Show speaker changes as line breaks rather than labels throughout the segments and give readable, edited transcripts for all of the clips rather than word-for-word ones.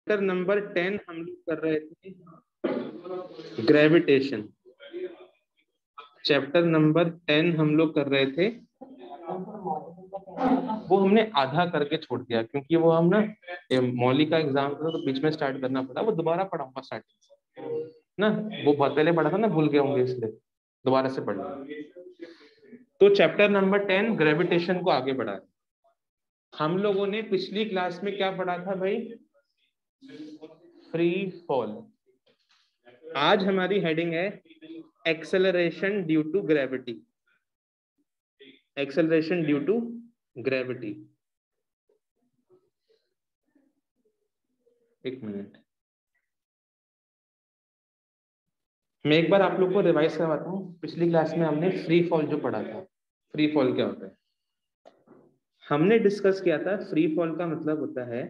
Chapter number 10 हम लोग कर रहे थे ग्रेविटेशन। चैप्टर नंबर 10 हम लोग कर रहे थे, वो हमने आधा करके छोड़ दिया क्योंकि वो हम ना मौली का एग्जाम था तो बीच में स्टार्ट करना पड़ा। वो दोबारा पढ़ाऊंगा स्टार्टिंग ना, वो बहुत पहले पढ़ा था ना, भूल गए होंगे इसलिए दोबारा से पढ़ लिया। तो चैप्टर नंबर 10 ग्रेविटेशन को आगे बढ़ा। हम लोगों ने पिछली क्लास में क्या पढ़ा था भाई? Free fall. आज हमारी हेडिंग है acceleration due to gravity. Acceleration due to gravity. एक मिनट, मैं एक बार आप लोग को रिवाइज करवाता हूँ। पिछली क्लास में हमने फ्री फॉल जो पढ़ा था, फ्री फॉल क्या होता है हमने डिस्कस किया था। फ्री फॉल का मतलब होता है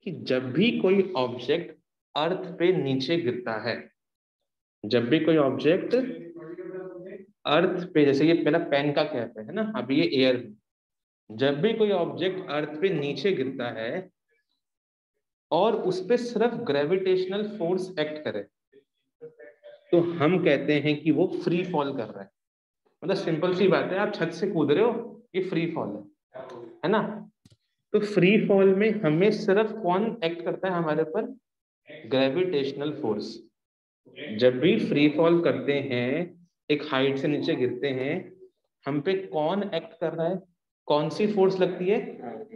कि जब भी कोई ऑब्जेक्ट अर्थ पे नीचे गिरता है, जब भी कोई ऑब्जेक्ट अर्थ पे, जैसे ये पहला पेन का कैप है ना, अभी ये एयर में, जब भी कोई ऑब्जेक्ट अर्थ पे नीचे गिरता है और उस पे सिर्फ ग्रेविटेशनल फोर्स एक्ट करे तो हम कहते हैं कि वो फ्री फॉल कर रहा है। मतलब सिंपल सी बात है, आप छत से कूद रहे हो, ये फ्री फॉल है ना। तो फ्री फॉल में हमें सिर्फ कौन एक्ट करता है हमारे ऊपर? Gravitational force. जब भी फ्री फॉल करते हैं, एक हाइट से नीचे गिरते हैं, हम पे कौन एक्ट कर रहा है? कौन सी फोर्स लगती है?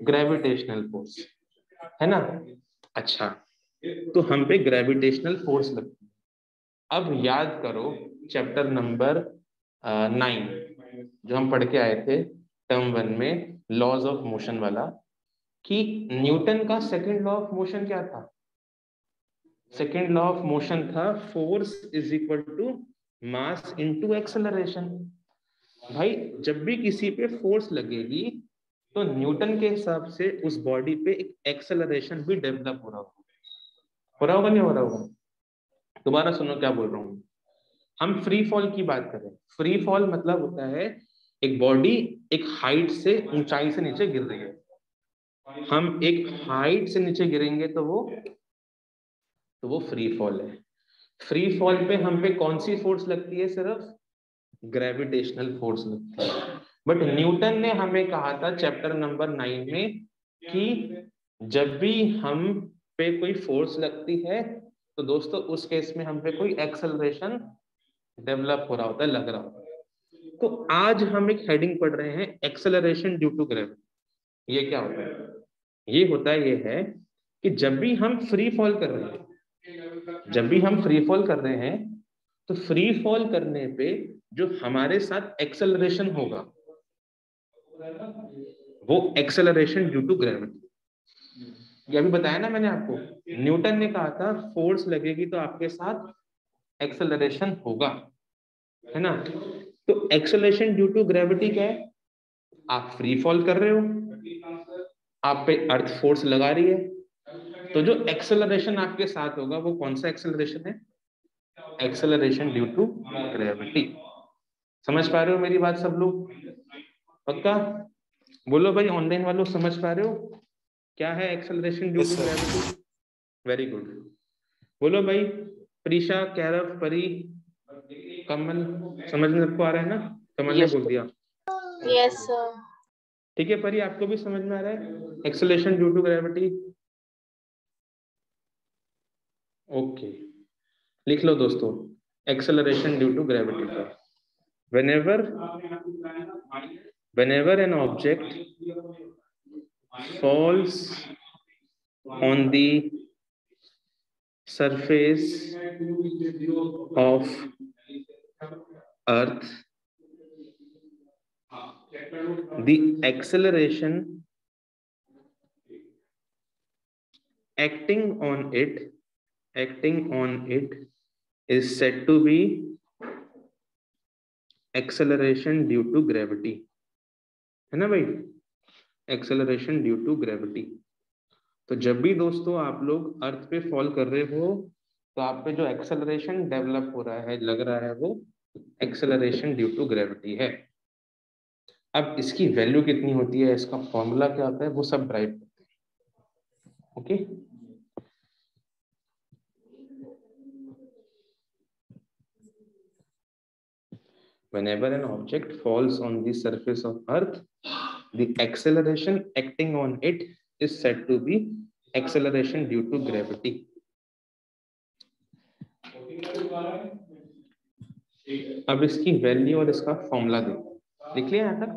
ग्रेविटेशनल फोर्स, है ना। अच्छा, तो हम पे ग्रेविटेशनल फोर्स लगती है। अब याद करो चैप्टर नंबर 9 जो हम पढ़ के आए थे टर्म 1 में, लॉज ऑफ मोशन वाला, कि न्यूटन का सेकंड लॉ ऑफ मोशन क्या था? सेकेंड लॉ ऑफ मोशन था force is equal to mass into acceleration. भाई जब भी किसी पे फोर्स लगेगी तो न्यूटन के हिसाब से उस बॉडी पे एक एक्सेलरेशन भी डेवलप हो रहा होगा। हो रहा होगा नहीं हो रहा होगा? दोबारा सुनो क्या बोल रहा हूँ। हम फ्री फॉल की बात करें, फ्री फॉल मतलब होता है एक बॉडी एक हाइट से, ऊंचाई से नीचे गिर रही है। हम एक हाइट से नीचे गिरेंगे तो वो फ्री फॉल है। फ्री फॉल पे हम पे कौन सी फोर्स लगती है? सिर्फ ग्रेविटेशनल फोर्स लगती है। बट न्यूटन ने हमें कहा था चैप्टर नंबर 9 में कि जब भी हम पे कोई फोर्स लगती है तो दोस्तों उस केस में हम पे कोई एक्सेलरेशन डेवलप हो रहा होता है, लग रहा होता है। तो आज हम एक हेडिंग पढ़ रहे हैं एक्सेलरेशन ड्यू टू ग्रेविटी। ये क्या होता है? ये होता है, ये है कि जब भी हम फ्री फॉल कर रहे हैं, जब भी हम फ्री फॉल कर रहे हैं तो फ्री फॉल करने पे जो हमारे साथ एक्सेलरेशन होगा वो एक्सेलरेशन ड्यू टू ग्रेविटी। ये अभी बताया ना मैंने आपको, न्यूटन ने कहा था फोर्स लगेगी तो आपके साथ एक्सेलरेशन होगा, है ना। तो एक्सेलरेशन ड्यू टू ग्रेविटी क्या है? आप फ्री फॉल कर रहे हो, आप पे अर्थ फोर्स लगा रही है, तो जो एक्सेलरेशन आपके साथ होगा वो कौन सा एक्सेलरेशन है? Acceleration due to gravity. समझ पा रहे हो मेरी बात सब लोग? पक्का बोलो भाई, ऑनलाइन वालों समझ पा रहे हो क्या है acceleration due to gravity? Very good. बोलो भाई, प्रीशा, कैरव, परी, कमल, समझ में सबको आ रहा है ना? कमल ने बोल दिया
यस सर।
ठीक है। परी आपको भी समझ में आ रहा है acceleration due to gravity? Okay, लिख लो दोस्तों एक्सेलरेशन ड्यू टू ग्रेविटी का। whenever an object falls on the surface of earth, the acceleration acting on it is said to be acceleration due to gravity, है ना भाई? Acceleration due to gravity. तो जब भी दोस्तों आप लोग अर्थ पे फॉल कर रहे हो तो आप पे जो एक्सेलरेशन डेवलप हो रहा है, लग रहा है, वो एक्सेलरेशन ड्यू टू ग्रेविटी है। अब इसकी वैल्यू कितनी होती है, इसका फॉर्मूला क्या होता है, वो सब ड्राइव करते हैं। Okay, whenever an object falls on the surface of earth, the acceleration acting on it is said to be acceleration due to gravity. अब इसकी वैल्यू और इसका फॉर्मूला देखो, लिख लिया यहाँ तक?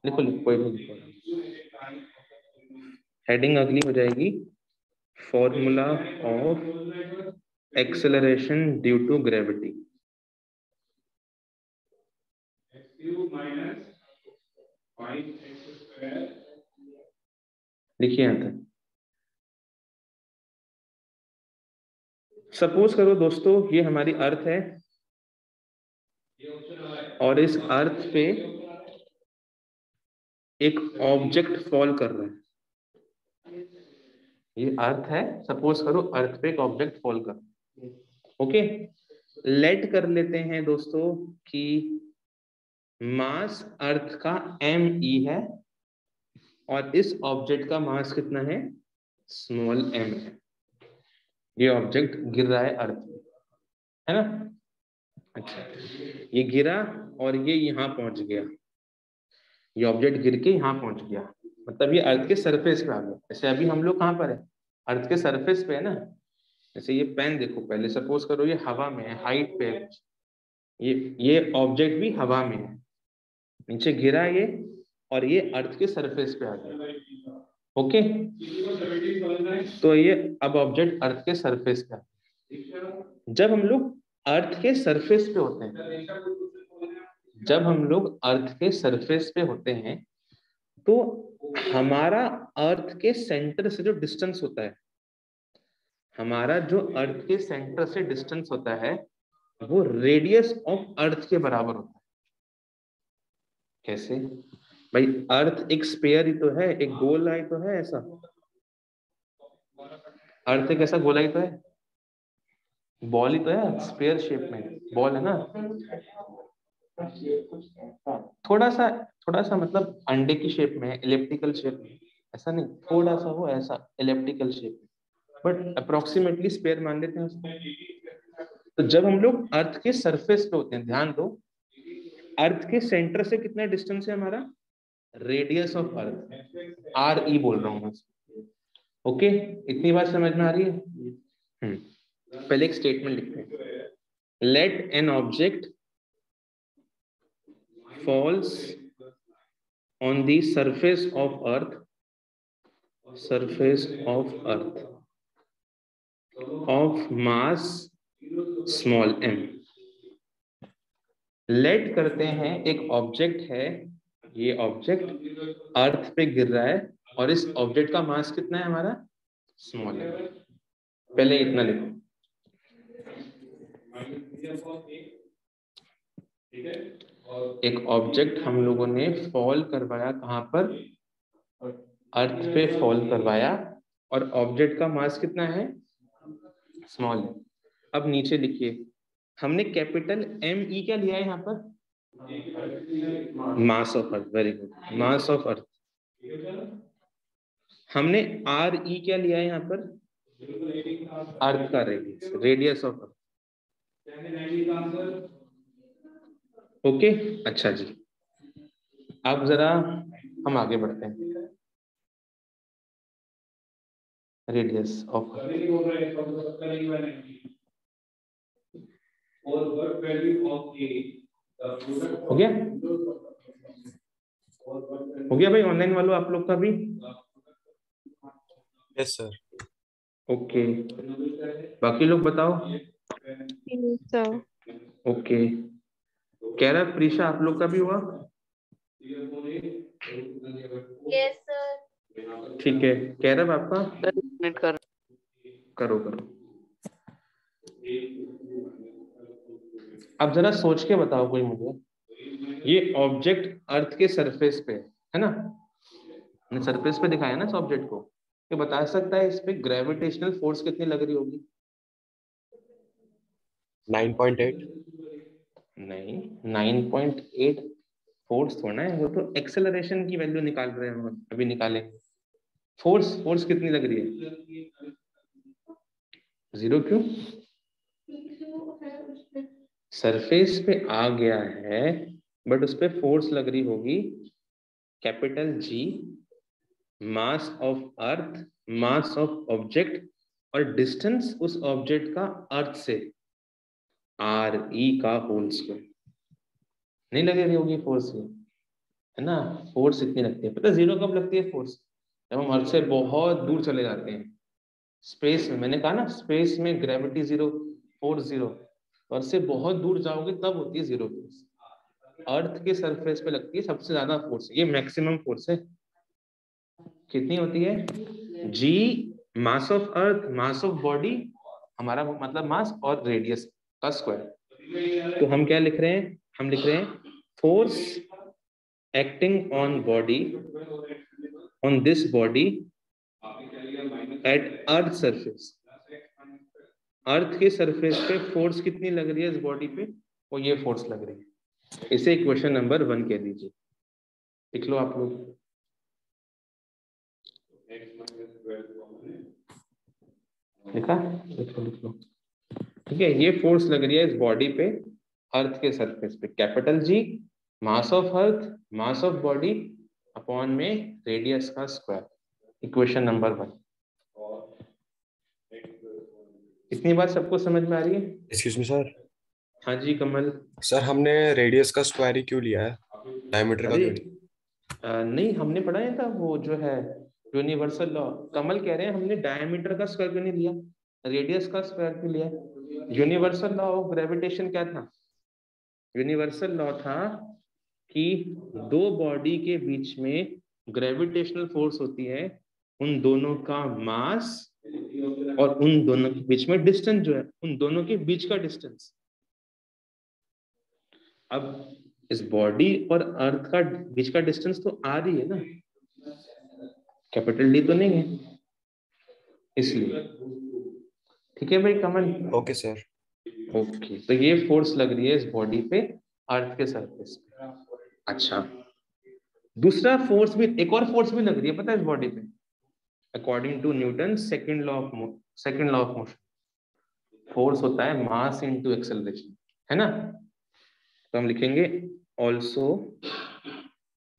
लिखो लिखो, कोई नहीं लिखो, हेडिंग अगली हो जाएगी formula of acceleration due to gravity. लिखिए यहाँ तक। सपोज करो दोस्तों ये हमारी अर्थ है और इस अर्थ पे एक ऑब्जेक्ट फॉल कर रहा है। ये अर्थ है, सपोज करो अर्थ पे एक ऑब्जेक्ट फॉल कर रहा है। ओके, लेट कर लेते हैं दोस्तों कि मास अर्थ का me है और इस ऑब्जेक्ट का मास कितना है, स्मॉल m है। ये ऑब्जेक्ट गिर रहा है अर्थ में, है ना? अच्छा, ये गिरा और ये यहाँ पहुंच गया, ये ऑब्जेक्ट गिर के यहाँ पहुंच गया, मतलब ये अर्थ के सरफेस पे आ गया। जैसे अभी हम लोग कहाँ पर है, अर्थ के सरफेस पे है ना। जैसे ये पेन देखो, पहले सपोज करो ये हवा में है, हाइट पे है, ये ऑब्जेक्ट भी हवा में है, नीचे गिरा ये और ये अर्थ के सरफेस पे आ गया। ओके, तो ये अब ऑब्जेक्ट अर्थ के सरफेस पे आ गया। जब हम लोग अर्थ के सरफेस पे होते हैं, जब हम लोग अर्थ के सरफेस पे होते हैं तो हमारा अर्थ के सेंटर से जो डिस्टेंस होता है, हमारा जो अर्थ के सेंटर से डिस्टेंस होता है वो रेडियस ऑफ अर्थ के बराबर होता है। कैसे भाई, अर्थ एक स्फीयर ही तो है, एक गोल ही तो है, ऐसा अर्थ एक ऐसा गोला ही तो है, बॉल ही तो है, स्फीयर शेप में बॉल है ना। थोड़ा सा मतलब अंडे की शेप में, इलिप्टिकल शेप में, ऐसा नहीं, थोड़ा सा वो ऐसा इलिप्टिकल शेप में, बट अप्रोक्सीमेटली स्फीयर मान लेते हैं उसको। तो जब हम लोग अर्थ के सरफेस पे होते हैं, ध्यान दो, अर्थ के सेंटर से कितना डिस्टेंस है हमारा, रेडियस ऑफ अर्थ, RE बोल रहा हूं मैं। ओके, इतनी बात समझ में आ रही है? पहले एक स्टेटमेंट लिखते हैं, let an object falls on the surface of earth of mass small m। Let करते हैं एक ऑब्जेक्ट है, ये ऑब्जेक्ट अर्थ पे गिर रहा है और इस ऑब्जेक्ट का मास कितना है हमारा, स्मॉल m। पहले इतना लिखो, एक ऑब्जेक्ट हम लोगों ने फॉल करवाया, कहां पर, अर्थ पे फॉल करवाया और ऑब्जेक्ट का मास कितना है, स्मॉल है। अब नीचे लिखिए, हमने कैपिटल ME क्या लिया है यहाँ पर, मास of Earth, very good, mass of अर्थ। हमने RE क्या लिया है यहाँ पर, अर्थ का radius, radius of earth. Okay, अच्छा जी, अब जरा हम आगे बढ़ते हैं, रेडियस ऑफ हो गया, हो गया भाई, ऑनलाइन वालों आप लोग का भी?
Yes sir.
ओके, बाकी लोग बताओ। ओके, कह रहा प्रीशा आप लोग का भी हुआ?
Yes sir.
ठीक है, कह रहा आपका करो करो। अब जरा सोच के बताओ कोई मुझे, ये ऑब्जेक्ट अर्थ के सरफेस पे है ना, सरफेस पे दिखाया ना इस ऑब्जेक्ट को, ये बता सकता है इस पे ग्रेविटेशनल फोर्स कितनी लग रही होगी?
9.8।
नहीं, 9.8 फोर्स थोड़ा है, वो तो एक्सेलरेशन की वैल्यू निकाल रहे हैं हम, अभी निकाले। फोर्स कितनी लग रही है? 0 क्यों? सरफेस पे आ गया है बट उस पर फोर्स लग रही होगी capital G, mass of earth, mass of object और डिस्टेंस उस ऑब्जेक्ट का अर्थ से, आर ई का होल स्क्वायर। नहीं लग रही होगी फोर्स ये, है ना। फोर्स इतनी लगती है, पता है जीरो कब लगती है फोर्स? जब हम अर्थ से बहुत दूर चले जाते हैं स्पेस में। मैंने कहा ना स्पेस में ग्रेविटी जीरो, फोर्स जीरो। अर्थ से बहुत दूर जाओगे तब होती है जीरो फोर्स। अर्थ के सरफेस पे लगती है सबसे ज्यादा फोर्स, ये मैक्सिमम फोर्स है। कितनी होती है? G mass of earth, mass of body, हमारा मतलब मास, और रेडियस का स्क्वायर। तो हम क्या लिख रहे हैं? हम लिख रहे हैं force acting on body, on this body at Earth surface. Earth के सरफेस पे फोर्स कितनी लग रही है इस बॉडी पे? वो ये फोर्स लग रही है। इसे क्वेश्चन नंबर 1 कह दीजिए। लिख लो आप लोग। लिखा? लिख लो लिख लो। ठीक है, ये फोर्स लग रही है इस बॉडी पे अर्थ के सरफेस पे, capital G, mass of earth, mass of body upon में रेडियस का स्क्वायर। Equation number 1। इतनी बात सबको समझ में आ रही है?
Excuse me sir.
हाँ जी कमल।
सर हमने रेडियस का स्क्वायर ही क्यों लिया है, डायमीटर का
अरे
क्यों नहीं?
नहीं, हमने पढ़ा है था वो जो है यूनिवर्सल लॉ। कमल कह रहे हैं हमने डायमीटर का स्क्वायर क्यों नहीं लिया, रेडियस का स्क्वायर क्यों लिया? यूनिवर्सल लॉ ऑफ ग्रेविटेशन क्या था? यूनिवर्सल लॉ था कि दो बॉडी के बीच में ग्रेविटेशनल फोर्स होती है, उन दोनों का मास और उन दोनों के बीच में डिस्टेंस जो है, उन दोनों के बीच का डिस्टेंस। अब इस बॉडी और अर्थ का बीच का डिस्टेंस तो आर ही है ना, कैपिटल डी तो नहीं है, इसलिए। ठीक है भाई कमल?
Okay sir.
ओके, तो ये फोर्स लग रही है इस बॉडी पे अर्थ के सरफेस पे। अच्छा, दूसरा फोर्स भी, एक और फोर्स भी लग रही है पता है इस बॉडी पे, according to Newton second law of motion. Force होता है मास इनटू एक्सेलरेशन, है ना। तो हम लिखेंगे also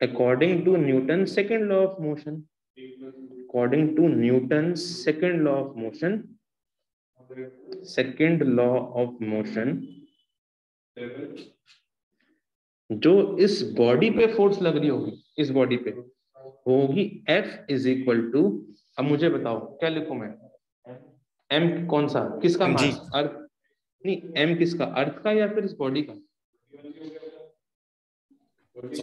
according to Newton second law of motion, according to Newton second law of motion, second law of motion, जो इस बॉडी पे फोर्स लग रही होगी, इस बॉडी पे वो होगी F इज इक्वल टू, अब मुझे बताओ क्या लिखूं मैं? M कौन सा, किसका
जी
मास? अर्थ नहीं, M किसका, अर्थ का या फिर इस बॉडी का?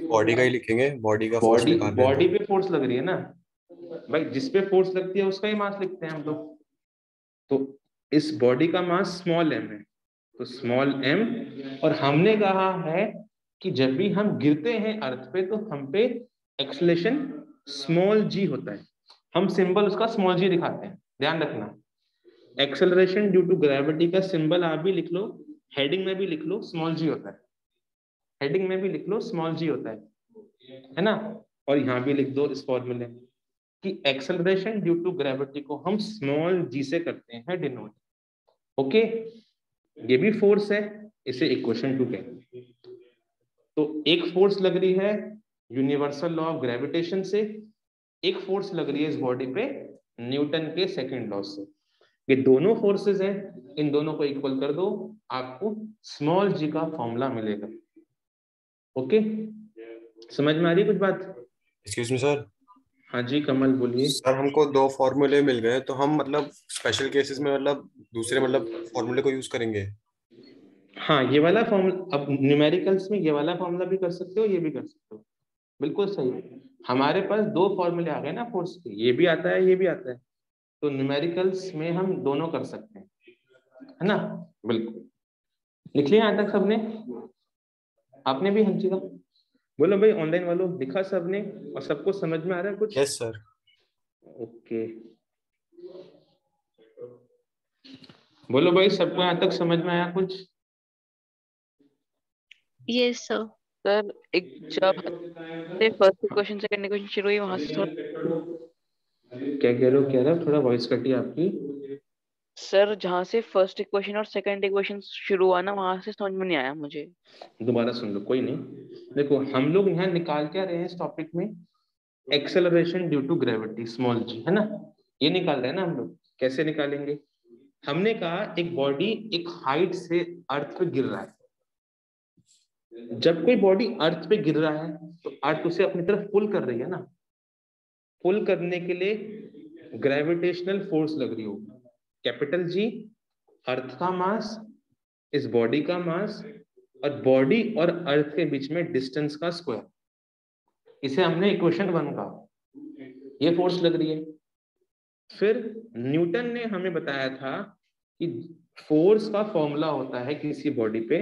बॉडी का ही लिखेंगे, बॉडी का फोर्स
बॉडी,
निकाल रहे हैं
बॉडी
तो।
पे फोर्स लग रही है ना भाई, जिस पे फोर्स लगती है उसका ही मास लिखते हैं हम लोग। तो इस बॉडी का मास स्मॉल m है, तो स्मॉल m, और हमने कहा है कि जब भी हम गिरते हैं अर्थ पे तो हम पे एक्सेलरेशन स्मॉल g होता है। हम सिंबल उसका स्मॉल g दिखाते हैं, ध्यान रखना। एक्सेलरेशन ड्यू टू ग्रेविटी का सिंबल आप भी लिख लो, हेडिंग में भी लिख लो, स्मॉल g होता है। हेडिंग में भी लिख लो स्मॉल g होता है ना। और यहाँ भी लिख दो इस फॉर्मूले कि एक्सेलरेशन ड्यू टू ग्रेविटी को हम स्मॉल g से करते हैं डिनोट। ओके, ये भी फोर्स है, इसे इक्वेशन 2 कहते हैं। तो एक फोर्स लग रही है यूनिवर्सल लॉ ऑफ ग्रेविटेशन से, एक फोर्स लग रही है इस बॉडी पे न्यूटन के सेकंड लॉ से। ये दोनों फोर्सेस हैं, इन दोनों को इक्वल कर दो, आपको स्मॉल g का फॉर्मूला मिलेगा। ओके, समझ में आ रही है कुछ बात?
Excuse me sir.
हाँ जी कमल बोलिए।
सर हमको दो फॉर्मूले मिल गए, तो हम मतलब स्पेशल केसेस में मतलब दूसरे मतलब फॉर्मूले को यूज करेंगे?
हाँ, ये वाला फॉर्मूला, अब न्यूमेरिकल्स में ये वाला फॉर्मूला भी कर सकते हो, ये भी कर सकते हो, बिल्कुल सही। हमारे पास दो फॉर्मूले आ गए ना फोर्स के, ये भी आता है ये भी आता है, तो न्यूमेरिकल्स में हम दोनों कर सकते हैं, है ना। बिल्कुल, लिख लिया यहाँ तक सबने? आपने भी? हाँ जी का बोलो भाई, ऑनलाइन वालों लिखा सबने और सबको समझ में आ रहा है कुछ?
Yes sir.
ओके, बोलो भाई सबको यहाँ तक समझ में आया कुछ?
Yes sir.
सर एक जब से फर्स्ट क्वेश्चन सेकंड क्वेश्चन शुरू हुई वहां से थोड़ा
क्या कह रहे हो, थोड़ा वॉइस कटी आपकी।
सर जहाँ से फर्स्ट इक्वेशन और सेकंड इक्वेशन शुरू हुआ ना, वहां से समझ में नहीं आया मुझे।
दोबारा सुन लो, कोई नहीं। देखो हम लोग यहाँ निकाल क्या रहे हैं इस टॉपिक में, acceleration due to gravity small जी, है ना, ये निकाल रहे हैं ना हम लोग। कैसे निकालेंगे? हमने कहा एक बॉडी एक हाइट से अर्थ पे गिर रहा है। जब कोई बॉडी अर्थ पे गिर रहा है तो अर्थ उसे अपनी तरफ पुल कर रही है ना। पुल करने के लिए ग्रेविटेशनल फोर्स लग रही होगी, कैपिटल जी, अर्थ का मास, इस बॉडी का मास, और बॉडी और अर्थ के बीच में डिस्टेंस का स्क्वायर। इसे हमने इक्वेशन 1 कहा, ये फोर्स लग रही है। फिर न्यूटन ने हमें बताया था कि फोर्स का फॉर्मूला होता है किसी बॉडी पे,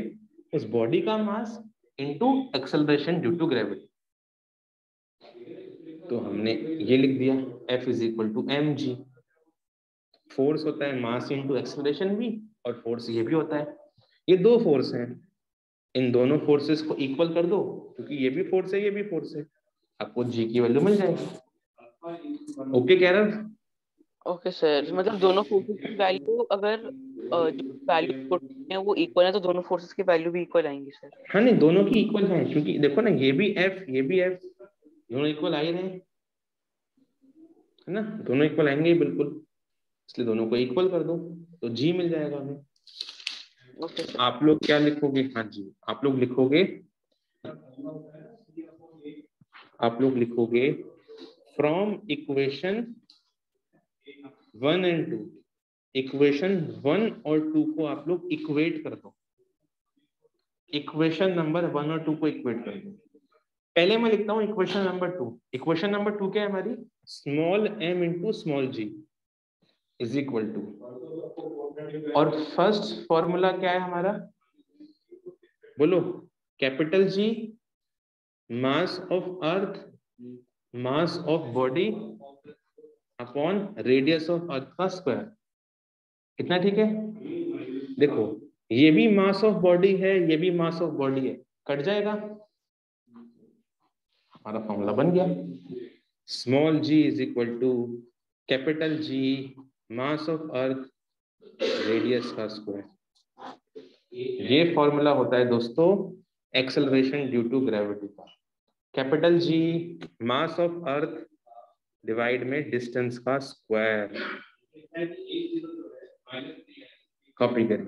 उस बॉडी का mass into acceleration due to gravity. तो हमने ये लिख दिया F is equal to mg। Force होता है मास इनटू एक्सेलरेशन भी, और फोर्स ये भी होता है। ये दो फोर्स हैं, इन दोनों फोर्सेस को इक्वल कर दो, क्योंकि ये भी फोर्स है ये भी फोर्स है, आपको g की वैल्यू मिल जाएगी। ओके कह रहा?
ओके सर, मतलब दोनों फोर्सेस की वैल्यू अगर जो वैल्यू है वो इक्वल है तो दोनों फोर्सेस की वैल्यू भी इक्वल आएंगी सर।
हाँ नहीं, दोनों की इक्वल है, क्योंकि देखो ना ये भी F ये भी F, दोनों इक्वल आ ही रहे हैं, है ना, दोनों इक्वल आएंगे ही बिल्कुल, इसलिए दोनों को इक्वल कर दो तो g मिल जाएगा हमें।
Okay sir.
आप लोग क्या लिखोगे? हाँ जी, आप लोग लिखोगे फ्रॉम इक्वेशन 1 एंड 2, इक्वेशन 1 और 2 को आप लोग इक्वेट कर दो, इक्वेशन नंबर 1 और 2 को इक्वेट कर दो। पहले मैं लिखता हूँ इक्वेशन नंबर 2। इक्वेशन नंबर 2 क्या है हमारी? Small m into small ji is equal to, और फर्स्ट फॉर्मूला क्या है हमारा, बोलो, capital G, mass of earth, mass of body upon radius of अर्थ का स्क्वायर। कितना ठीक है? देखो ये भी मास ऑफ बॉडी है, ये भी मास ऑफ बॉडी है, कट जाएगा, हमारा फॉर्मूला बन गया। Small ji is equal to capital G mass of earth radius का स्क्वायर। ये फॉर्मूला होता है दोस्तों एक्सेलरेशन ड्यू टू ग्रेविटी का। Capital G mass of Earth divide में डिस्टेंस का स्क्वायर। कॉपी करें।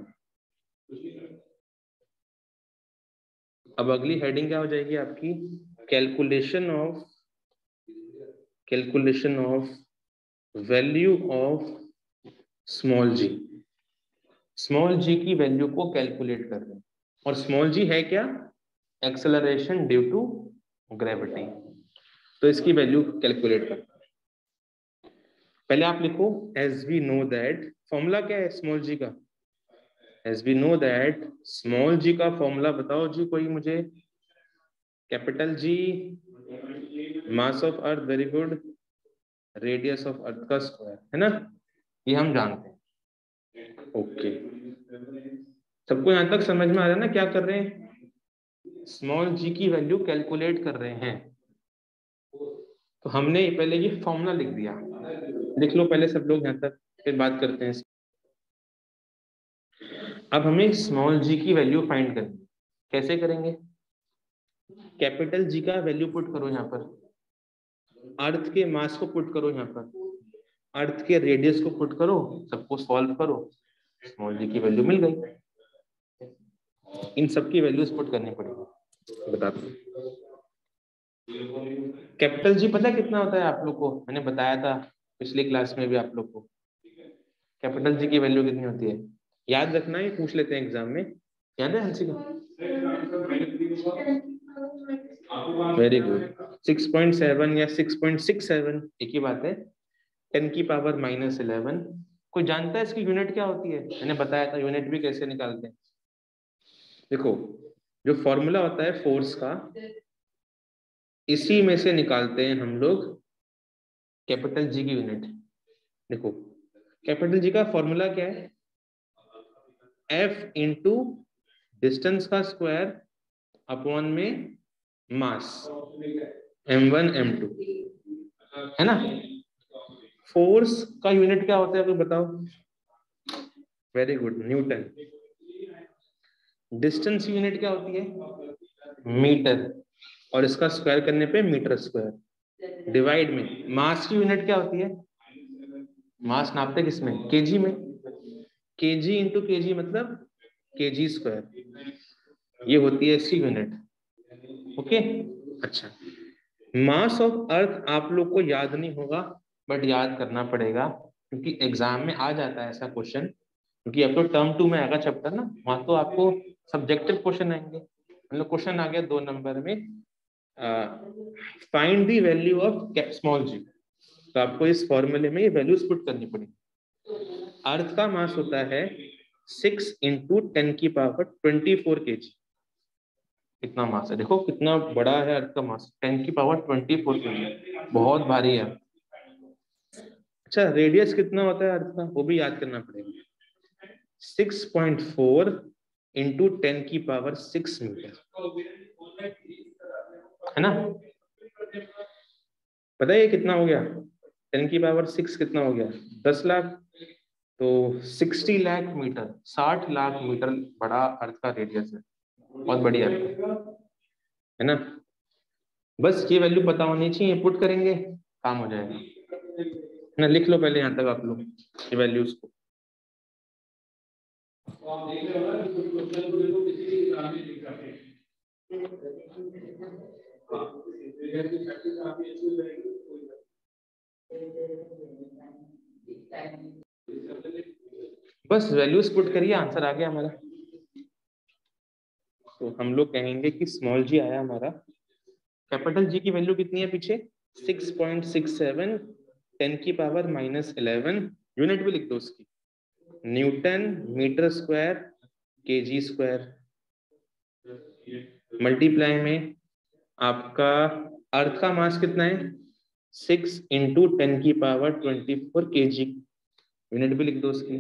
अब अगली हेडिंग क्या हो जाएगी आपकी? Calculation of value of small G. Small G की वैल्यू को कैलकुलेट कर रहे हैं, और स्मॉल जी है क्या? Acceleration due to gravity. तो इसकी वैल्यू कैलकुलेट करते हैं। पहले आप लिखो as we know that, formula क्या है स्मॉल जी का? As we know that, small जी का फॉर्मूला बताओ जी कोई मुझे। Capital G mass of Earth, very good, radius of अर्थ का स्क्वायर, है ना, ये हम जानते हैं। ओके, सबको यहां तक समझ में आ रहा है ना क्या कर रहे हैं? स्मॉल जी की वैल्यू कैलकुलेट कर रहे हैं। तो हमने पहले ये फॉर्मूला लिख दिया, लिख लो पहले सब लोग यहां तक, फिर बात करते हैं। अब हमें स्मॉल जी की वैल्यू फाइंड करनी, कैसे करेंगे? कैपिटल जी का वैल्यू पुट करो यहाँ पर, अर्थ के मास को पुट करो यहाँ पर, अर्थ के रेडियस को पुट करो, सबको सॉल्व करो, स्मॉल जी की वैल्यू मिल गई। इन सब की वैल्यूज पुट करनी पड़ेगी, बता दो। कैपिटल जी पता कितना होता है आप लोग को? मैंने बताया था पिछली क्लास में भी आप लोग को, कैपिटल जी की वैल्यू कितनी होती है याद रखना, ये पूछ लेते हैं एग्जाम में, याद है हंसी का? वेरी गुड, 6.7 या 6.67 एक ही बात है, 10 की पावर -11। कोई जानता है इसकी यूनिट क्या होती है? मैंने बताया था यूनिट भी कैसे निकालते हैं। देखो जो फॉर्मूला होता है फोर्स का, इसी में से निकालते हैं हम लोग कैपिटल जी की यूनिट। देखो कैपिटल जी का फॉर्मूला क्या है? F इंटू डिस्टेंस का स्क्वायर अपॉन में मास m1 m2, है ना। फोर्स का यूनिट क्या होता है कोई बताओ? Very good, Newton. Distance unit क्या होती है? मीटर, और इसका स्क्वायर करने पे मीटर स्क्वायर। डिवाइड में मास की यूनिट क्या होती है? मास नापते किसमें? केजी में। केजी इंटू केजी मतलब केजी स्क्वायर, ये होती है इसकी यूनिट। ओके, अच्छा। मास ऑफ अर्थ आप लोग को याद नहीं होगा, बट याद करना पड़ेगा क्योंकि एग्जाम में आ जाता है ऐसा क्वेश्चन। क्योंकि अब तो टर्म 2 में आएगा चैप्टर ना, वहां तो आपको सब्जेक्टिव क्वेश्चन आएंगे। मतलब क्वेश्चन आ गया 2 नंबर में, find the value of small G, तो आपको इस फॉर्मूले में ये वैल्यूज पुट करनी पड़ेगी। अर्थ का मास होता है 6 इंटू 10 की पावर 24 kg। कितना मास है, देखो कितना बड़ा है अर्थ का मास, 10 की पावर 24 kg, बहुत भारी है। अच्छा, रेडियस कितना होता है अर्थ का, वो भी याद करना पड़ेगा। 6.4 इंटू 10 की पावर 6 मीटर, है ना? पता है ये कितना हो गया? 10 की पावर 6 कितना हो गया? 10 लाख। तो 60 लाख मीटर, 60 लाख मीटर बड़ा अर्थ का रेडियस है, बहुत बड़ी अर्थ है ना। बस ये वैल्यू पता होनी चाहिए, पुट करेंगे काम हो जाएगा, है ना। लिख लो पहले यहाँ तक आप लोग ये वैल्यूज को। बस वैल्यूज पुट करिए, आंसर आ गया हमारा। तो हम लोग कहेंगे कि स्मॉल जी आया हमारा, कैपिटल जी की वैल्यू कितनी है पीछे? 6.67 10 की पावर -11, यूनिट भी लिख दो उसकी, newton metre square KG square. Multiply में आपका अर्थ का मास कितना है? 6 इंटू 10 की पावर 24 kg, यूनिट भी लिख दो उसकी।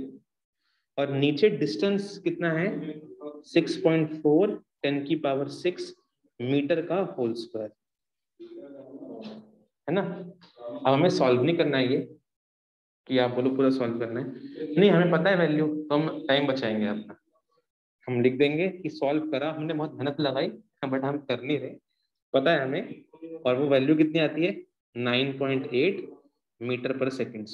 और नीचे डिस्टेंस कितना है? 6.4 10 की पावर 6 मीटर का होल स्क्वायर, है ना। अब हमें सॉल्व नहीं करना है ये कि आप बोलो पूरा सॉल्व करना है, नहीं, हमें पता है वैल्यू, तो हम टाइम बचाएंगे अपना। हम लिख देंगे कि सॉल्व करा हमने, बहुत मेहनत लगाई, बट हम कर नहीं रहे, पता है हमें। और वो वैल्यू कितनी आती है? 9.8 मीटर पर सेकेंड।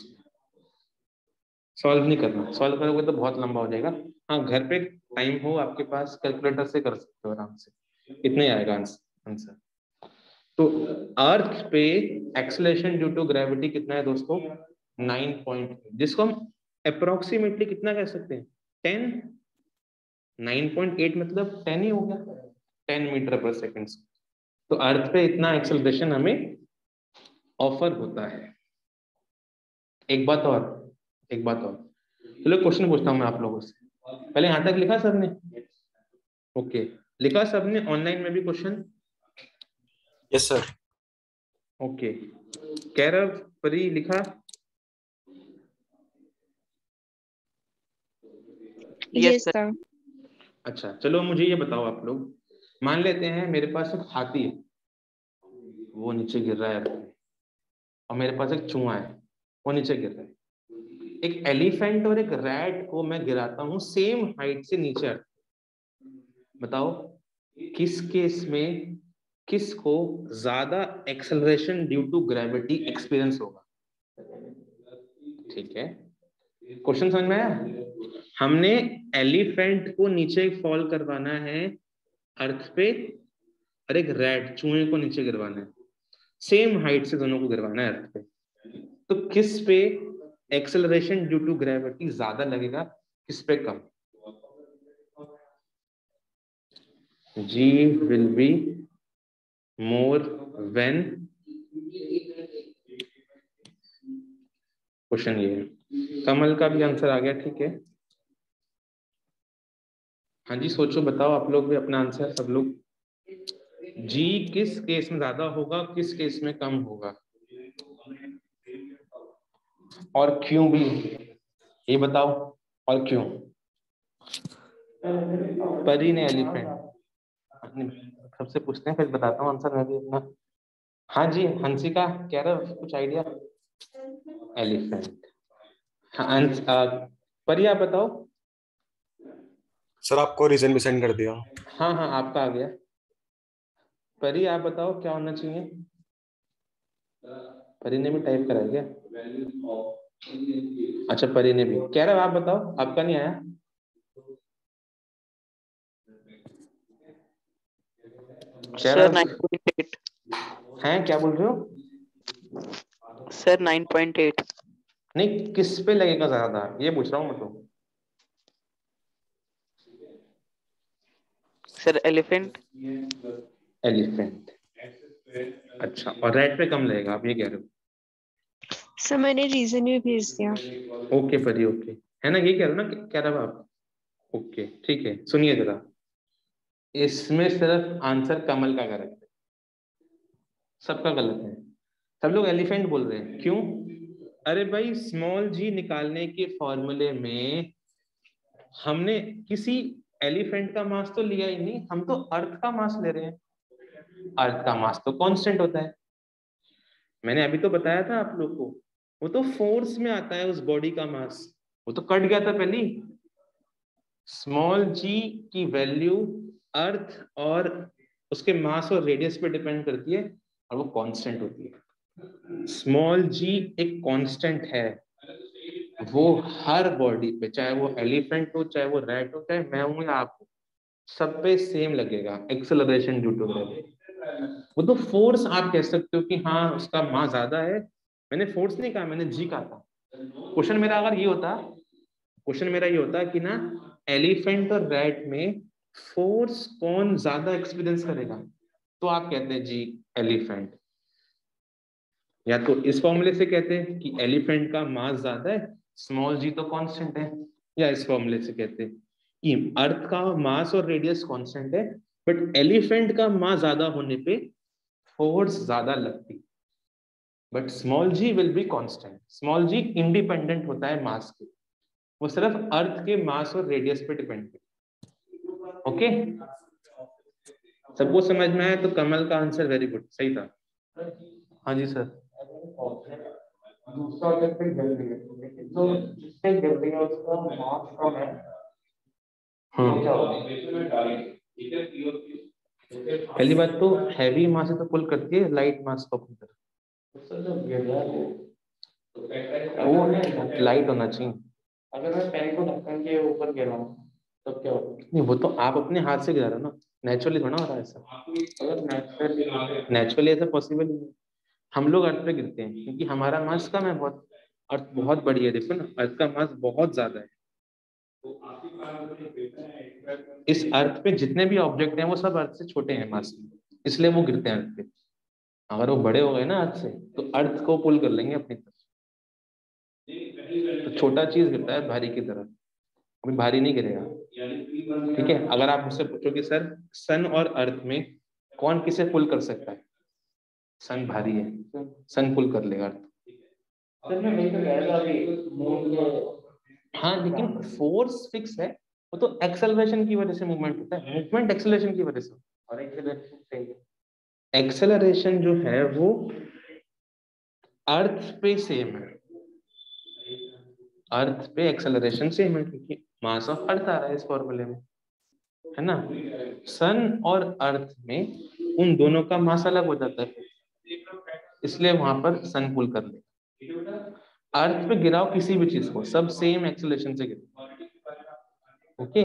सॉल्व नहीं करना, सॉल्व करोगे तो बहुत लंबा हो जाएगा। हाँ, घर पे टाइम हो आपके पास, कैलकुलेटर से कर सकते हो आराम से, इतना ही आएगा आंसर। तो अर्थ पे एक्सेलरेशन ड्यू टू ग्रेविटी कितना है दोस्तों? 9.8, जिसको हम अप्रोक्सीमेटली कितना कह सकते हैं? 10। 9.8 मतलब 10 ही हो गया, 10 मीटर पर सेकेंड। तो अर्थ पे इतना एक्सेलरेशन हमें ऑफर होता है। एक बात और, चलो क्वेश्चन पूछता हूँ मैं आप लोगों से। पहले यहाँ तक लिखा सबने? ओके, लिखा सबने ऑनलाइन में भी question?
Yes sir.
Okay, Kairav परी लिखा?
Yes sir.
अच्छा, चलो मुझे ये बताओ आप लोग, मान लेते हैं मेरे पास एक हाथी है, वो नीचे गिर रहा है, और मेरे पास एक चूहा है, वो नीचे गिर रहा है। एक एलिफेंट और एक रैट को मैं गिराता हूँ सेम हाइट से नीचे। बताओ किस केस में किसको ज्यादा acceleration due to gravity experience होगा? ठीक है, क्वेश्चन समझ में आया? हमने एलिफेंट को नीचे फॉल करवाना है अर्थ पे, और एक रैट चूहे को नीचे गिरवाना है, सेम हाइट से दोनों को गिरवाना है अर्थ पे। तो किस पे एक्सेलरेशन ड्यू टू ग्रेविटी ज्यादा लगेगा, किस पे कम? G will be more when, question ये है। कमल का भी आंसर आ गया, ठीक है। हाँ जी, सोचो बताओ आप लोग भी अपना आंसर, सब लोग। जी किस केस में ज्यादा होगा, किस केस में कम होगा, और क्यों भी, ये बताओ, और क्यों? परी ने एलिफेंट, सबसे पूछते हैं फिर बताता हूँ आंसर मैं भी अपना। हाँ जी, हंसिका कह रहा है कुछ आइडिया? एलिफेंट। हाँ, परी आप बताओ।
सर आपको रीजन भी सेंड कर दिया।
हाँ हाँ आपका आ गया। परी आप बताओ क्या होना चाहिए। परी ने भी टाइप करा है क्या? अच्छा परी ने भी। कह रहा आप बताओ, आपका नहीं आया? कह
सर
रहा
9.8।
हैं, क्या बोल रहे हो?
सर 9.8।
नहीं किस पे लगेगा ज्यादा, ये पूछ रहा हूँ मैं तो।
Sir elephant.
एलिफेंट। अच्छा, और रेड पे कम लगेगा, आप ये कह रहे
सर मैंने रीजन भी भेज दिया।
हो? ओके परी ओके, है ना, ये कह रहे हो ना, कह रहा हो आप? ओके ठीक है, सुनिए जरा। इसमें सिर्फ आंसर कमल का करेक्ट है, सबका गलत है। सब लोग एलिफेंट बोल रहे हैं, क्यों? अरे भाई स्मॉल जी निकालने के फॉर्मूले में हमने किसी एलिफेंट का मास तो लिया ही नहीं, हम तो अर्थ का मास ले रहे हैं। अर्थ का मास तो कांस्टेंट होता है। मैंने अभी तो बताया था आप लोग को, वो तो फोर्स में आता है उस बॉडी का मास, वो तो कट गया था पहले। स्मॉल जी की वैल्यू अर्थ और उसके मास और रेडियस पे डिपेंड करती है, और वो कांस्टेंट होती है। स्मॉल जी एक कांस्टेंट है, वो हर बॉडी पे, चाहे वो एलिफेंट हो, चाहे वो रैट हो, चाहे मैं हूं या आप हो, सब पे सेम लगेगा एक्सेलरेशन ड्यू टू ग्रेविटी। वो तो फोर्स आप कह सकते हो कि हाँ उसका मास ज्यादा है, मैंने फोर्स नहीं कहा, मैंने जी कहा था। क्वेश्चन मेरा अगर ये होता, क्वेश्चन मेरा ये होता कि ना एलिफेंट और रैट में फोर्स कौन ज्यादा एक्सपीरियंस करेगा, तो आप कहते हैं जी एलिफेंट। या तो इस फॉर्मूले से कहते हैं कि एलिफेंट का मास ज्यादा है, स्मॉल जी तो कांस्टेंट है, या इस फॉर्मूले से कहते हैं कि अर्थ का मास और रेडियस कांस्टेंट है, बट एलिफेंट का मास ज्यादा होने पे फोर्स ज्यादा लगती, but small g will be constant. Small g independent होता है मास के, वो सिर्फ अर्थ के मास और रेडियस पे डिपेंड है। ओके, सबको समझ में आया? तो कमल का आंसर वेरी गुड, सही था। हाँ जी सर। दूसरा पे गिर रही है, लेकिन जो जिससे गिर रही है उसका मास कम है। हाँ पहली बात तो हैवी मास है तो पुल करती है, लाइट मास को पुल वो है लाइट होना चाहिए। अगर मैं पेन को ढक्कन के ऊपर गिरा हूँ तब क्या होगा? नहीं वो तो आप अपने हाथ से गिरा रहे हो ना, नेचुरली थोड़ा हो रहा है ऐसा। अगर नेचुरली ऐसा पॉसिबल नहीं है। हम लोग अर्थ पे गिरते हैं क्योंकि हमारा मास कम है बहुत, अर्थ बहुत बड़ी है, देखो ना अर्थ का मास बहुत ज्यादा है। इस अर्थ पे जितने भी ऑब्जेक्ट हैं वो सब अर्थ से छोटे हैं मास में, इसलिए वो गिरते हैं अर्थ पे। अगर वो बड़े हो गए ना अर्थ से, तो अर्थ को पुल कर लेंगे अपनी तरफ। तो छोटा चीज गिरता है भारी की तरफ, अभी भारी नहीं गिरेगा। ठीक है, अगर आप मुझसे पूछो कि सर सन और अर्थ में कौन किसे पुल कर सकता है, सन भारी है, सन पुल कर लेगा अर्थ। हाँ लेकिन फोर्स फिक्स है, वो तो एक्सेलरेशन की वजह से मूवमेंट होता है, मूवमेंट एक्सेलरेशन की वजह से। और एक्सेलरेशन जो है वो अर्थ पे सेम है, अर्थ पे एक्सेलरेशन सेम है क्योंकि मास ऑफ अर्थ आ रहा है इस फॉर्मूले में, है ना। सन और अर्थ में उन दोनों का मास अलग हो जाता है, इसलिए वहां पर सन पुल कर ले। अर्थ पे गिराओ किसी भी चीज को, सब सेम एक्सेलरेशन से गिराओ। ओके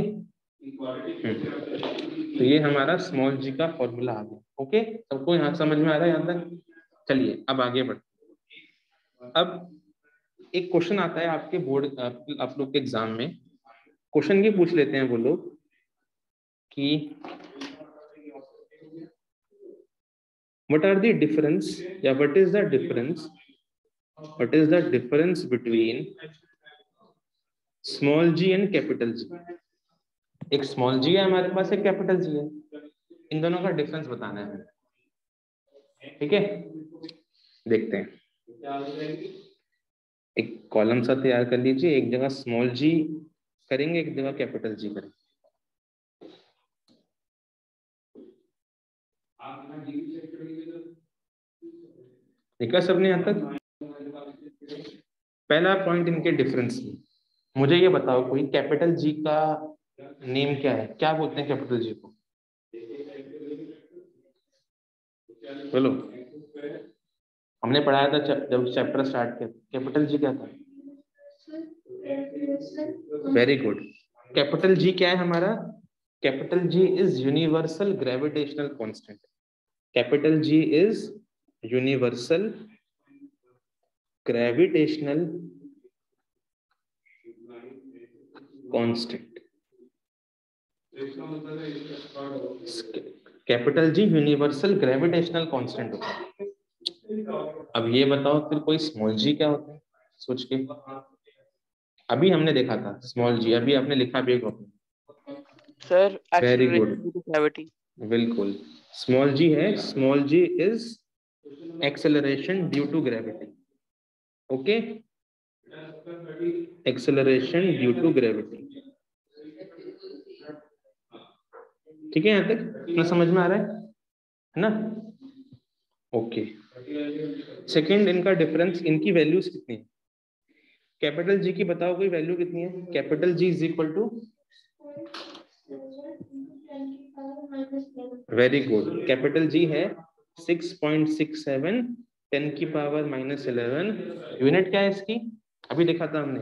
तो ये हमारा स्मॉल जी का फॉर्मूला आ गया। ओके सबको यहाँ समझ में आ रहा है यहाँ तक? चलिए अब आगे बढ़ते। अब एक क्वेश्चन आता है आपके बोर्ड, आप लोग के एग्जाम में क्वेश्चन ये पूछ लेते हैं वो लोग कि what are the difference या what is the difference between small g and capital G। एक स्मॉल जी है हमारे पास, एक कैपिटल जी है, इन दोनों का डिफरेंस बताना है। ठीक है देखते हैं, एक कॉलम सा तैयार कर लीजिए, एक जगह स्मॉल जी करेंगे, एक जगह कैपिटल जी करेंगे। देखा सबने यहाँ तक? पहला पॉइंट इनके डिफरेंस में, मुझे ये बताओ कोई कैपिटल जी का नेम क्या है, क्या बोलते हैं कैपिटल जी को? बोलो, हमने पढ़ाया था जब चैप्टर स्टार्ट किया, कैपिटल जी क्या था? Very good. कैपिटल जी क्या है हमारा? Capital G is universal gravitational constant. Capital G is universal gravitational constant. Capital G universal gravitational constant होता है। अब ये बताओ फिर कोई स्मॉल जी क्या होता है, सोच के। अभी हमने देखा था स्मॉल जी, अभी आपने लिखा भी है।
Sir
very good,
acceleration due to gravity.
बिल्कुल। स्मॉल जी है, small ji is acceleration due to gravity. Okay, acceleration due to gravity. ठीक है, यहां तक इतना समझ में आ रहा है ना? ओके। सेकंड, इनका डिफरेंस, इनकी वैल्यूज कितनी है? कैपिटल जी की बताओ कोई वैल्यू कितनी है? Capital G is equal to, very good, capital G है 6.67 10 की पावर -11। यूनिट क्या है इसकी? अभी देखा था हमने,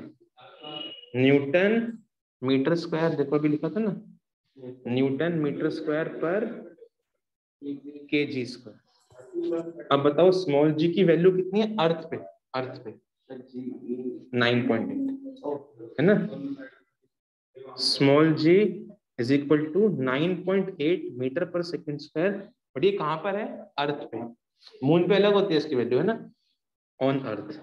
न्यूटन मीटर स्क्वायर। देखो अभी लिखा था ना, न्यूटन मीटर स्क्वायर पर केजी स्क्वायर। अब बताओ स्मॉल जी की वैल्यू कितनी है अर्थ पे? अर्थ पे 9.8 है ना? Small ji is equal to 9.8 metre पर सेकंड स्क्वायर। बट ये कहां पर है? अर्थ पे। मून पे अलग होती है इसकी वैल्यू, है ना? ऑन अर्थ,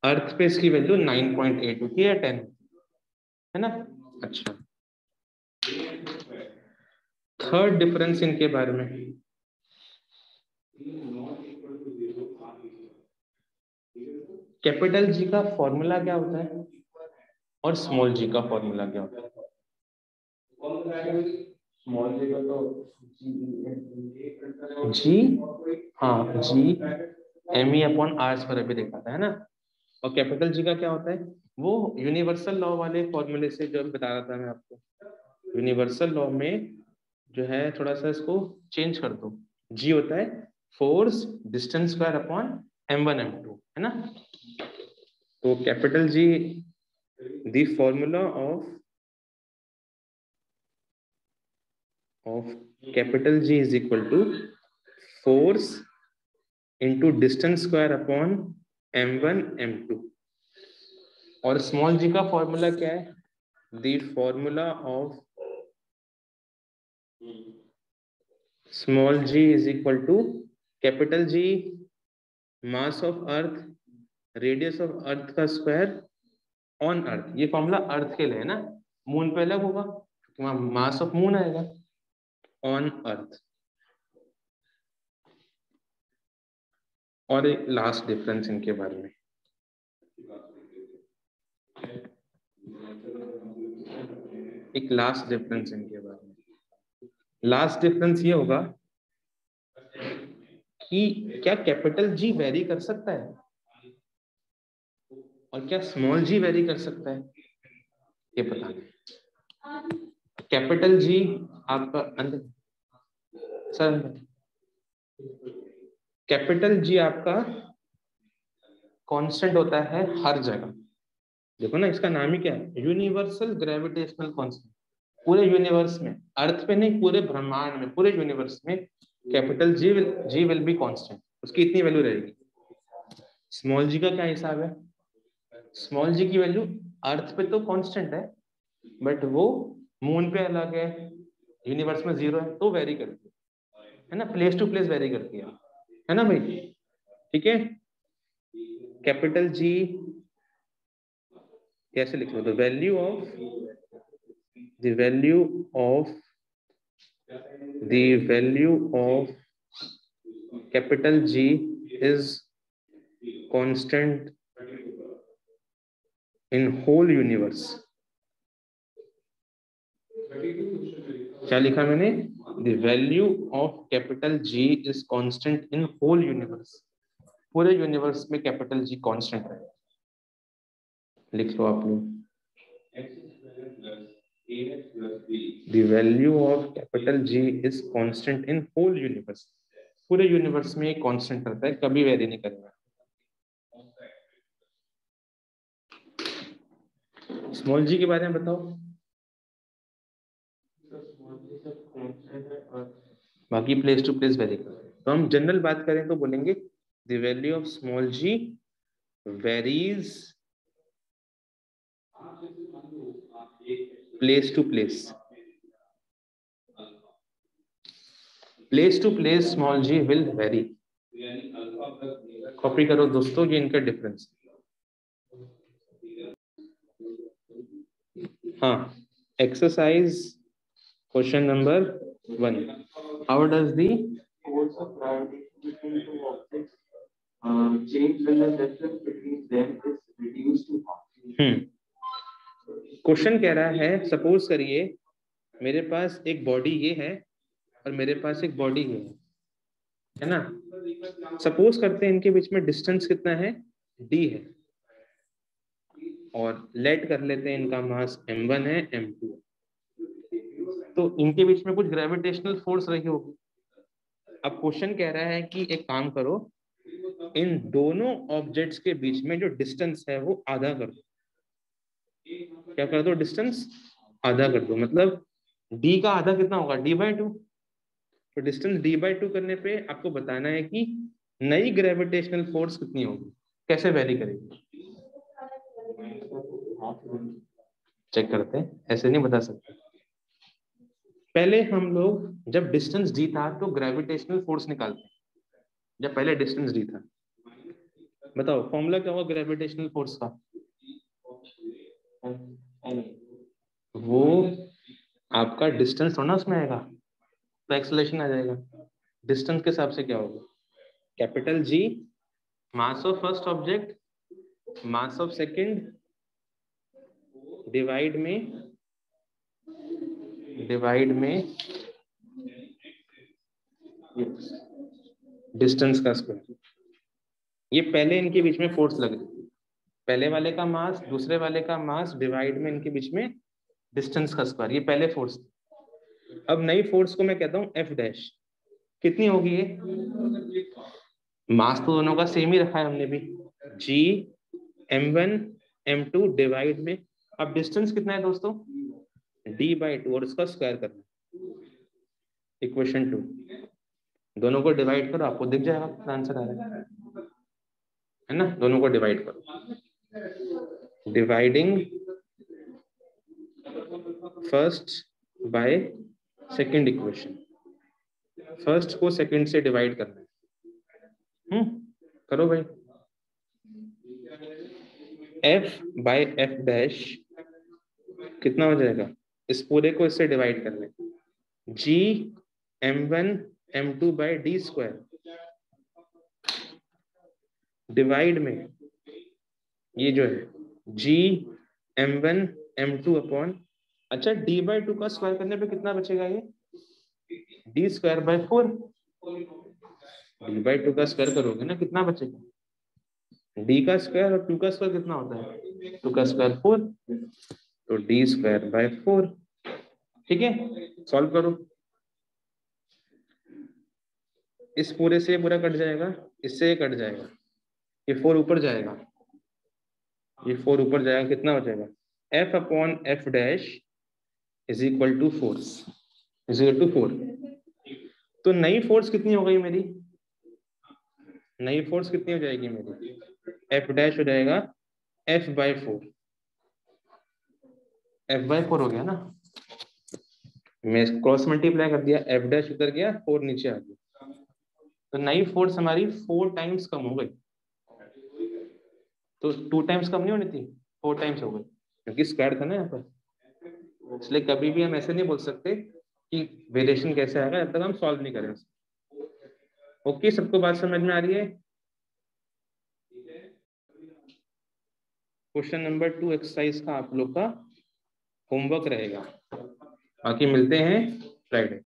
अर्थ पे इसकी वैल्यू 9.8 होती है, 10 है ना? अच्छा, थर्ड डिफरेंस इनके बारे में, कैपिटल जी का फॉर्मूला क्या होता है और स्मॉल जी का फॉर्मूला क्या होता है? स्मॉल जी का तो जी, हाँ जी ME/R स्क्वायर अभी देखा था, है ना? और कैपिटल जी का क्या होता है? वो यूनिवर्सल लॉ वाले फॉर्मूले से, जो अभी बता रहा था मैं आपको, यूनिवर्सल लॉ में जो है थोड़ा सा इसको चेंज कर दो। जी होता है force distance square upon m1 m2, है ना? तो capital G, the formula of capital G is equal to force into distance square upon m1 m2। और स्मॉल जी का फॉर्मूला क्या है? The formula of small ji is equal to capital G mass of earth, radius of अर्थ का square on earth. ये formula अर्थ के लिए है ना, मून पे अलग होगा क्योंकि वहां मास ऑफ मून आएगा। On earth. और एक लास्ट डिफरेंस इनके बारे में, एक लास्ट डिफरेंस इनके बारे में, लास्ट डिफरेंस ये होगा कि क्या कैपिटल जी वेरी कर सकता है और क्या स्मॉल जी वेरी कर सकता है, ये पता नहीं। कैपिटल जी आपका अंदर, सर कैपिटल जी आपका कांस्टेंट होता है हर जगह। देखो ना, इसका नाम ही क्या है? Universal gravitational constant. पूरे यूनिवर्स में, अर्थ पे नहीं, पूरे ब्रह्मांड में, पूरे यूनिवर्स में capital ji will be constant. उसकी इतनी वैल्यू रहेगी। स्मॉल जी का क्या हिसाब है? स्मॉल जी की वैल्यू अर्थ पे तो कांस्टेंट है, बट वो मून पे अलग है, यूनिवर्स में 0 है, तो वेरी करती है ना, प्लेस टू प्लेस वेरी करती है ना भाई? ठीक है, कैपिटल जी कैसे लिख लो? The value of the value of capital G is constant in whole universe। क्या लिखा मैंने? The value of capital G is constant in whole universe। पूरे यूनिवर्स में कैपिटल जी कांस्टेंट है। लिख लो आप लोग। The value of capital G is constant in whole universe. पूरे यूनिवर्स में कांस्टेंट रहता है, कभी वेरी नहीं करेगा। स्मॉल जी के बारे में बताओ। बाकी प्लेस टू प्लेस वेरी करते हैं। तो हम जनरल बात करें तो बोलेंगे the value of small g varies place to place. Place to place small g will vary. Copy करो दोस्तों, ये इनका डिफरेंस। हाँ, exercise question number 1। How does the
course of gravitation between two objects change when the distance between them is reduced to half?
Question कह रहा है, suppose करिए मेरे पास एक बॉडी ये है और मेरे पास एक बॉडी ये है ना। सपोज करते हैं इनके बीच में डिस्टेंस कितना है, d है, और लेट कर लेते हैं इनका मास m1 है, m2। तो इनके बीच में कुछ ग्रेविटेशनल फोर्स रही होगी। अब क्वेश्चन कह रहा है कि एक काम करो, इन दोनों ऑब्जेक्ट्स के बीच में जो डिस्टेंस है वो आधा कर दो। क्या कर दो, डिस्टेंस आधा कर दो। मतलब d का आधा कितना होगा, d/2। तो डिस्टेंस d/2 करने पे आपको बताना है कि नई ग्रेविटेशनल फोर्स कितनी होगी, कैसे वेरी करेगी। चेक करते हैं, ऐसे नहीं बता सकते। पहले हम लोग जब डिस्टेंस d था तो ग्रेविटेशनल फोर्स निकालते हैं। जब पहले डिस्टेंस d था, बताओ फॉर्मूला क्या होगा ग्रेविटेशनल फोर्स का। वो आपका डिस्टेंस थोड़ा ना उसमें आएगा, तो एक्सेलरेशन आ जाएगा। डिस्टेंस के हिसाब से क्या होगा, capital G mass of first object mass of second divide में डिस्टेंस का स्क्वायर। ये पहले इनके बीच में फोर्स लग रही है, पहले वाले का मास दूसरे वाले का मास डिवाइड में इनके बीच में डिस्टेंस का स्क्वायर, ये पहले फोर्स। अब नई फोर्स को मैं कहता हूं एफ डैश। कितनी होगी ये, मास तो दोनों का सेम ही रखा है हमने भी, g m1 m2 डिवाइड में, अब डिस्टेंस कितना है दोस्तों, d/2 और उसका स्क्वायर करना। इक्वेशन 2, दोनों को डिवाइड करो, आपको दिख जाएगा कितना आंसर आ रहा है ना। दोनों को डिवाइड करो, dividing first by second equation. First को सेकंड से डिवाइड करना है। करो भाई। f/f' कितना हो जाएगा, इस पूरे को इससे डिवाइड कर लें, g m1 m2/d² डिवाइड में ये जो है g m1 m2 अपॉन, अच्छा d/2 का स्क्वायर करने पे कितना बचेगा, ये d²/4। d/2 का स्क्वायर करोगे ना, कितना बचेगा, d का स्क्वायर और 2 का स्क्वायर कितना होता है, 2 का स्क्वायर 4, तो d²/4। ठीक है, सॉल्व करो। इस पूरे से पूरा कट जाएगा, इससे कट जाएगा, ये 4 ऊपर जाएगा, ये 4 ऊपर जाएगा, कितना हो जाएगा, f/f' is equal to force is equal to 4। तो नई फोर्स कितनी हो गई मेरी, नई फोर्स कितनी हो जाएगी मेरी, f' हो जाएगा f/4। f/4 हो गया ना, मैं क्रॉस मल्टीप्लाई कर दिया, f' उतर गया, 4 नीचे आ गया। तो नई फोर्स हमारी 4 टाइम्स कम हो गई। तो 2 टाइम्स कम नहीं होनी थी, 4 टाइम्स हो गई, क्योंकि स्क्वायर था ना यहाँ पर। इसलिए कभी भी हम ऐसे नहीं बोल सकते कि वेरिएशन कैसे आएगा जब तक हम सॉल्व नहीं करें। ओके, सबको बात समझ में आ रही है। क्वेश्चन नंबर 2 एक्सरसाइज का आप लोग का होमवर्क रहेगा। बाकी मिलते हैं फ्राइडे।